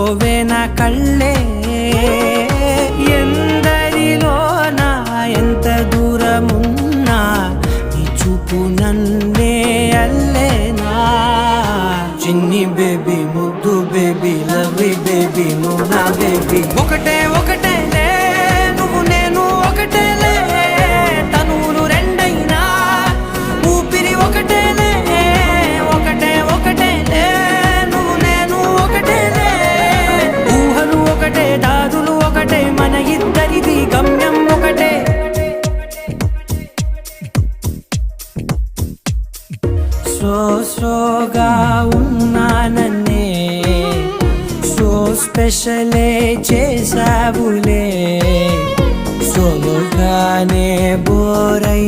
పోవే నా కళ్ళే ఎందరిలోనా ఎంత దూరమున్నా నీ చూపు నన్నే అల్లేనా చిన్ని బేబీ ముద్దు బేబీ లవ్లీ బేబీ నువ్వు నా బేబీ ఒకటే ఒకటేలే నువ్వు నేను ఒకటేలే తనువులు రెండైనా ఊపిరి ఒకటేలే ఒకటే ఒకటేలే నువ్వు నేను ఒకటేలే ఊహలు ఒకటే దారులు ఒకటే మన ఇద్దరిది గమ్యం ఒకటే సోగా ఉన్నానన్నే సో స్పెషలే చేసావులే సోలోగానే బోరై